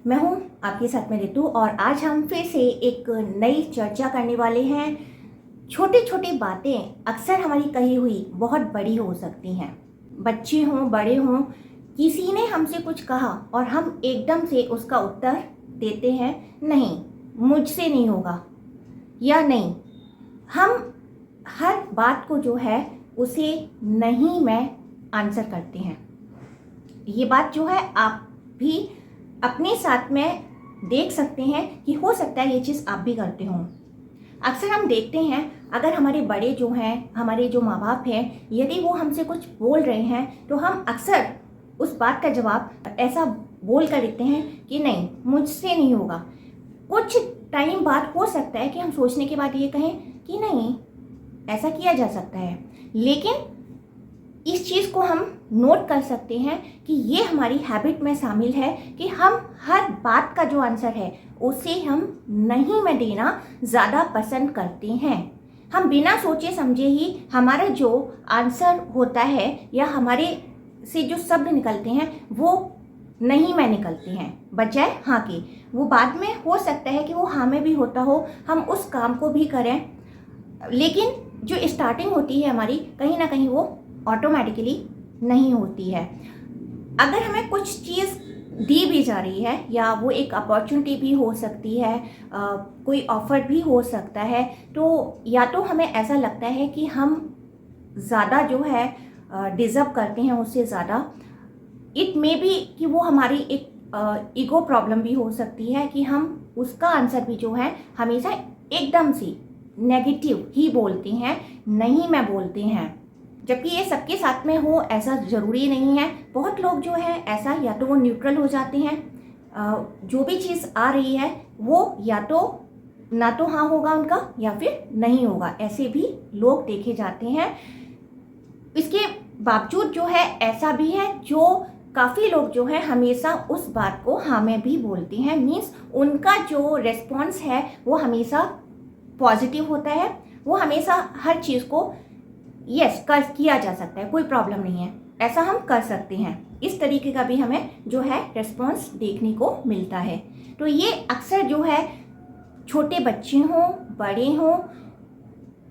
मैं हूँ आपके साथ में रितु और आज हम फिर से एक नई चर्चा करने वाले हैं। छोटी छोटी बातें अक्सर हमारी कही हुई बहुत बड़ी हो सकती हैं। बच्चे हों, बड़े हों, किसी ने हमसे कुछ कहा और हम एकदम से उसका उत्तर देते हैं, नहीं मुझसे नहीं होगा या नहीं। हम हर बात को जो है उसे नहीं में आंसर करते हैं। ये बात जो है आप भी अपने साथ में देख सकते हैं कि हो सकता है ये चीज़ आप भी करते हो। अक्सर हम देखते हैं अगर हमारे बड़े जो हैं, हमारे जो माँ बाप हैं, यदि वो हमसे कुछ बोल रहे हैं तो हम अक्सर उस बात का जवाब ऐसा बोल कर देते हैं कि नहीं मुझसे नहीं होगा। कुछ टाइम बाद हो सकता है कि हम सोचने के बाद ये कहें कि नहीं ऐसा किया जा सकता है, लेकिन इस चीज़ को हम नोट कर सकते हैं कि ये हमारी हैबिट में शामिल है कि हम हर बात का जो आंसर है उसे हम नहीं में देना ज़्यादा पसंद करते हैं। हम बिना सोचे समझे ही हमारा जो आंसर होता है या हमारे से जो शब्द निकलते हैं वो नहीं में निकलते हैं बजाय हाँ के। वो बाद में हो सकता है कि वो हाँ में भी होता हो, हम उस काम को भी करें, लेकिन जो स्टार्टिंग होती है हमारी कहीं ना कहीं वो ऑटोमेटिकली नहीं होती है। अगर हमें कुछ चीज़ दी भी जा रही है या वो एक अपॉर्चुनिटी भी हो सकती है, कोई ऑफ़र भी हो सकता है, तो या तो हमें ऐसा लगता है कि हम ज़्यादा जो है डिज़र्व करते हैं उससे ज़्यादा। इट मे बी कि वो हमारी एक ईगो प्रॉब्लम भी हो सकती है कि हम उसका आंसर भी जो है हमेशा एकदम से नेगेटिव ही बोलते हैं, नहीं मैं बोलते हैं, जबकि ये सबके साथ में हो ऐसा ज़रूरी नहीं है। बहुत लोग जो है ऐसा या तो वो न्यूट्रल हो जाते हैं, जो भी चीज़ आ रही है वो या तो ना तो हाँ होगा उनका या फिर नहीं होगा, ऐसे भी लोग देखे जाते हैं। इसके बावजूद जो है ऐसा भी है जो काफ़ी लोग जो है हमेशा उस बात को हाँ में भी बोलते हैं, मीन्स उनका जो रिस्पॉन्स है वो हमेशा पॉजिटिव होता है। वो हमेशा हर चीज़ को यस कर किया जा सकता है, कोई प्रॉब्लम नहीं है, ऐसा हम कर सकते हैं। इस तरीके का भी हमें जो है रिस्पॉन्स देखने को मिलता है। तो ये अक्सर जो है छोटे बच्चे हों, बड़े हों,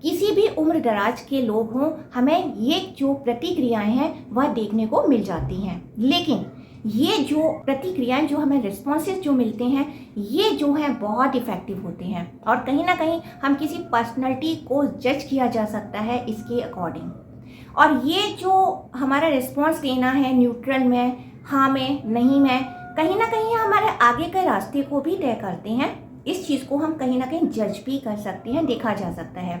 किसी भी उम्र दराज के लोग हों, हमें ये जो प्रतिक्रियाएं हैं वह देखने को मिल जाती हैं। लेकिन ये जो प्रतिक्रियाएं जो हमें रिस्पॉन्सेज जो मिलते हैं ये जो है बहुत इफ़ेक्टिव होते हैं और कहीं ना कहीं हम किसी पर्सनैलिटी को जज किया जा सकता है इसके अकॉर्डिंग। और ये जो हमारा रिस्पॉन्स देना है न्यूट्रल में, हाँ में, नहीं में, कहीं ना कहीं हमारे आगे के रास्ते को भी तय करते हैं। इस चीज़ को हम कहीं ना कहीं जज भी कर सकते हैं, देखा जा सकता है।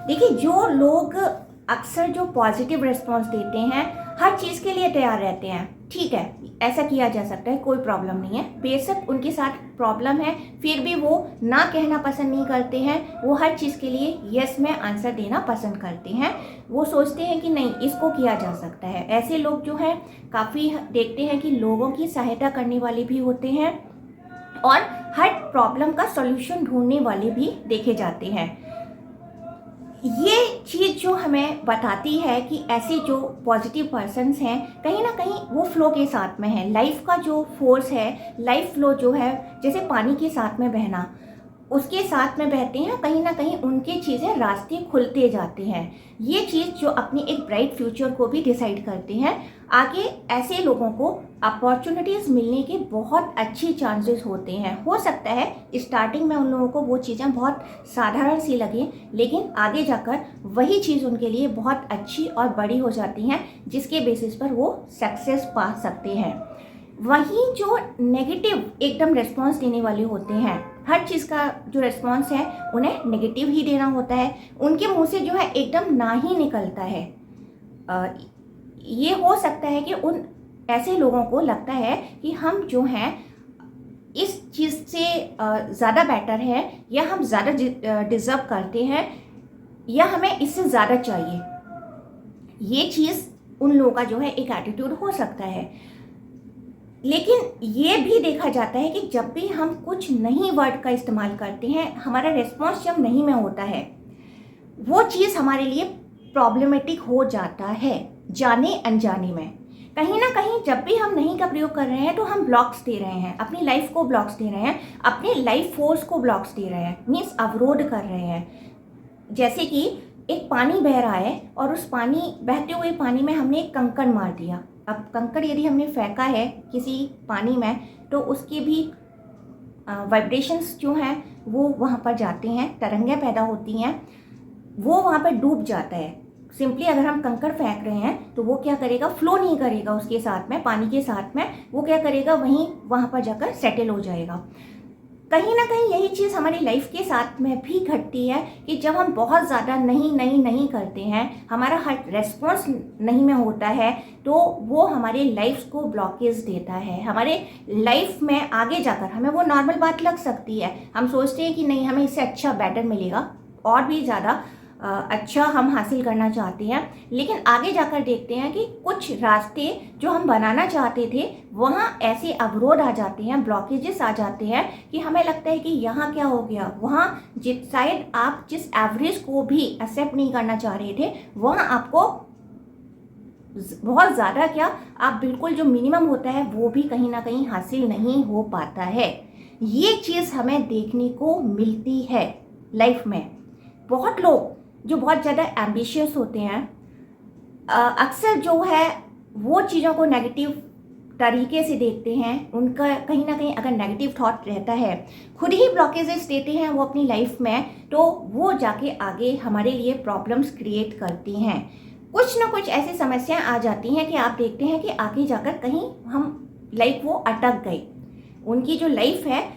देखिए जो लोग अक्सर जो पॉजिटिव रिस्पॉन्स देते हैं, हर चीज़ के लिए तैयार रहते हैं, ठीक है ऐसा किया जा सकता है, कोई प्रॉब्लम नहीं है, बेशक उनके साथ प्रॉब्लम है फिर भी वो ना कहना पसंद नहीं करते हैं, वो हर चीज़ के लिए यस में आंसर देना पसंद करते हैं। वो सोचते हैं कि नहीं इसको किया जा सकता है। ऐसे लोग जो हैं काफ़ी देखते हैं कि लोगों की सहायता करने वाले भी होते हैं और हर प्रॉब्लम का सॉल्यूशन ढूंढने वाले भी देखे जाते हैं। ये चीज़ जो हमें बताती है कि ऐसे जो पॉजिटिव पर्सन्स हैं कहीं ना कहीं वो फ्लो के साथ में है। लाइफ का जो फोर्स है, लाइफ फ्लो जो है जैसे पानी के साथ में बहना, उसके साथ में बहते हैं, कहीं ना कहीं उनके चीज़ें रास्ते खुलते जाते हैं। ये चीज़ जो अपनी एक ब्राइट फ्यूचर को भी डिसाइड करते हैं। आगे ऐसे लोगों को अपॉर्चुनिटीज़ मिलने के बहुत अच्छी चांसेस होते हैं। हो सकता है स्टार्टिंग में उन लोगों को वो चीज़ें बहुत साधारण सी लगें, लेकिन आगे जाकर वही चीज़ उनके लिए बहुत अच्छी और बड़ी हो जाती हैं, जिसके बेसिस पर वो सक्सेस पा सकते हैं। वहीं जो नेगेटिव एकदम रिस्पॉन्स देने वाले होते हैं, हर चीज़ का जो रिस्पॉन्स है उन्हें नेगेटिव ही देना होता है, उनके मुंह से जो है एकदम ना ही निकलता है। ये हो सकता है कि उन ऐसे लोगों को लगता है कि हम जो हैं इस चीज़ से ज़्यादा बेटर है या हम ज़्यादा डिज़र्व करते हैं या हमें इससे ज़्यादा चाहिए। ये चीज़ उन लोगों का जो है एक एटीट्यूड हो सकता है। लेकिन ये भी देखा जाता है कि जब भी हम कुछ नहीं वर्ड का इस्तेमाल करते हैं, हमारा रिस्पॉन्स जब नहीं में होता है, वो चीज़ हमारे लिए प्रॉब्लमेटिक हो जाता है जाने अनजाने में। कहीं ना कहीं जब भी हम नहीं का प्रयोग कर रहे हैं तो हम ब्लॉक्स दे रहे हैं, अपनी लाइफ को ब्लॉक्स दे रहे हैं, अपने लाइफ फोर्स को ब्लॉक्स दे रहे हैं, मीन्स अवरोध कर रहे हैं। जैसे कि एक पानी बह रहा है और उस बहते हुए पानी में हमने एक कंकड़ मार दिया। अब कंकड़ यदि हमने फेंका है किसी पानी में तो उसके भी वाइब्रेशंस जो हैं वो वहाँ पर जाते हैं, तरंगें पैदा होती हैं, वो वहाँ पर डूब जाता है। सिंपली अगर हम कंकड़ फेंक रहे हैं तो वो क्या करेगा, फ्लो नहीं करेगा उसके साथ में, पानी के साथ में, वो क्या करेगा वहीं वहाँ पर जाकर सेटल हो जाएगा। कहीं ना कहीं यही चीज़ हमारी लाइफ के साथ में भी घटती है कि जब हम बहुत ज़्यादा नहीं करते हैं, हमारा हर रेस्पॉन्स नहीं में होता है, तो वो हमारे लाइफ को ब्लॉकेज देता है। हमारे लाइफ में आगे जाकर हमें वो नॉर्मल बात लग सकती है, हम सोचते हैं कि नहीं हमें इससे अच्छा बेटर मिलेगा, और भी ज़्यादा अच्छा हम हासिल करना चाहते हैं, लेकिन आगे जाकर देखते हैं कि कुछ रास्ते जो हम बनाना चाहते थे वहाँ ऐसे अवरोध आ जाते हैं, ब्लॉकेजेस आ जाते हैं कि हमें लगता है कि यहाँ क्या हो गया, वहाँ शायद आप जिस एवरेज को भी एक्सेप्ट नहीं करना चाह रहे थे वहाँ आपको बहुत ज़्यादा क्या, आप बिल्कुल जो मिनिमम होता है वो भी कहीं ना कहीं हासिल नहीं हो पाता है। ये चीज़ हमें देखने को मिलती है लाइफ में। बहुत लोग जो बहुत ज़्यादा एम्बिशियस होते हैं अक्सर जो है वो चीज़ों को नेगेटिव तरीके से देखते हैं। उनका कहीं ना कहीं अगर नेगेटिव थॉट रहता है, खुद ही ब्लॉकेजेस देते हैं वो अपनी लाइफ में, तो वो जाके आगे हमारे लिए प्रॉब्लम्स क्रिएट करती हैं। कुछ ना कुछ ऐसी समस्याएं आ जाती हैं कि आप देखते हैं कि आगे जाकर कहीं हम लाइक वो अटक गए, उनकी जो लाइफ है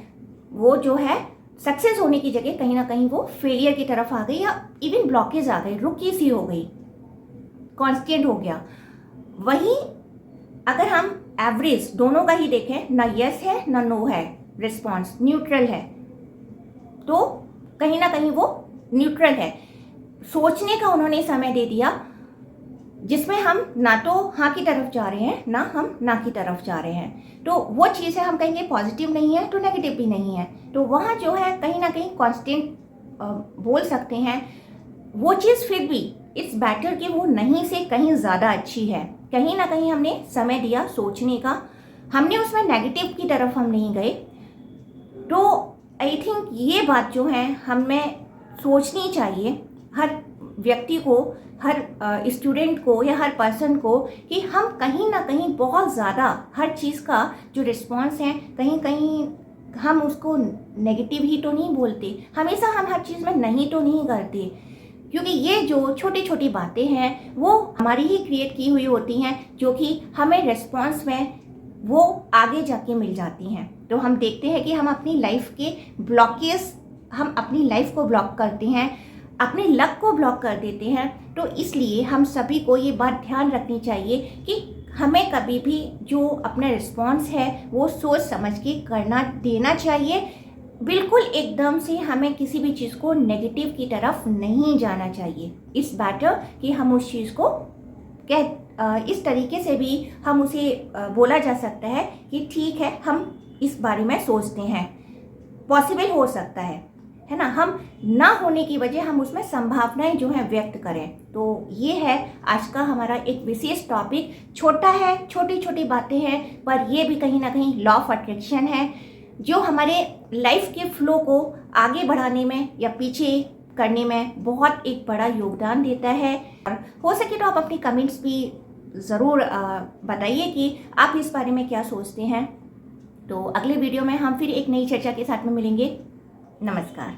वो जो है सक्सेस होने की जगह कहीं ना कहीं वो फेलियर की तरफ आ गई, या इवन ब्लॉकेज आ गई, रुकी सी हो गई, कांस्टेंट हो गया। वहीं अगर हम एवरेज दोनों का ही देखें, ना यस है ना नो है, रिस्पॉन्स न्यूट्रल है, तो कहीं ना कहीं वो न्यूट्रल है। सोचने का उन्होंने समय दे दिया जिसमें हम ना तो हाँ की तरफ जा रहे हैं ना हम ना की तरफ जा रहे हैं, तो वो चीज़ है, हम कहेंगे पॉजिटिव नहीं है तो नेगेटिव भी नहीं है, तो वहाँ जो है कहीं ना कहीं कांस्टेंट बोल सकते हैं। वो चीज़ फिर भी इट्स बेटर कि वो नहीं से कहीं ज़्यादा अच्छी है। कहीं ना कहीं हमने समय दिया सोचने का, हमने उसमें नेगेटिव की तरफ हम नहीं गए, तो आई थिंक ये बात जो है हमें सोचनी चाहिए हर व्यक्ति को, हर स्टूडेंट को या हर पर्सन को, कि हम कहीं ना कहीं बहुत ज़्यादा हर चीज़ का जो रिस्पॉन्स है कहीं कहीं हम उसको नेगेटिव ही तो नहीं बोलते, हमेशा हम हर चीज़ में नहीं तो नहीं करते, क्योंकि ये जो छोटी छोटी बातें हैं वो हमारी ही क्रिएट की हुई होती हैं, जो कि हमें रिस्पॉन्स में वो आगे जाके मिल जाती हैं। तो हम देखते हैं कि हम अपनी लाइफ के ब्लॉकेज, हम अपनी लाइफ को ब्लॉक करते हैं, अपने लक को ब्लॉक कर देते हैं। तो इसलिए हम सभी को ये बात ध्यान रखनी चाहिए कि हमें कभी भी जो अपना रिस्पॉन्स है वो सोच समझ के करना देना चाहिए। बिल्कुल एकदम से हमें किसी भी चीज़ को नेगेटिव की तरफ नहीं जाना चाहिए। इस बेटर कि हम उस चीज़ को इस तरीके से भी हम उसे बोला जा सकता है कि ठीक है, हम इस बारे में सोचते हैं, पॉसिबल हो सकता है ना, हम ना होने की वजह हम उसमें संभावनाएं जो हैं व्यक्त करें। तो ये है आज का हमारा एक विशेष टॉपिक। छोटा है, छोटी छोटी बातें हैं, पर ये भी कहीं ना कहीं लॉ ऑफ अट्रैक्शन है जो हमारे लाइफ के फ्लो को आगे बढ़ाने में या पीछे करने में बहुत एक बड़ा योगदान देता है। और हो सके तो आप अपनी कमेंट्स भी ज़रूर बताइए कि आप इस बारे में क्या सोचते हैं। तो अगले वीडियो में हम फिर एक नई चर्चा के साथ में मिलेंगे। नमस्कार।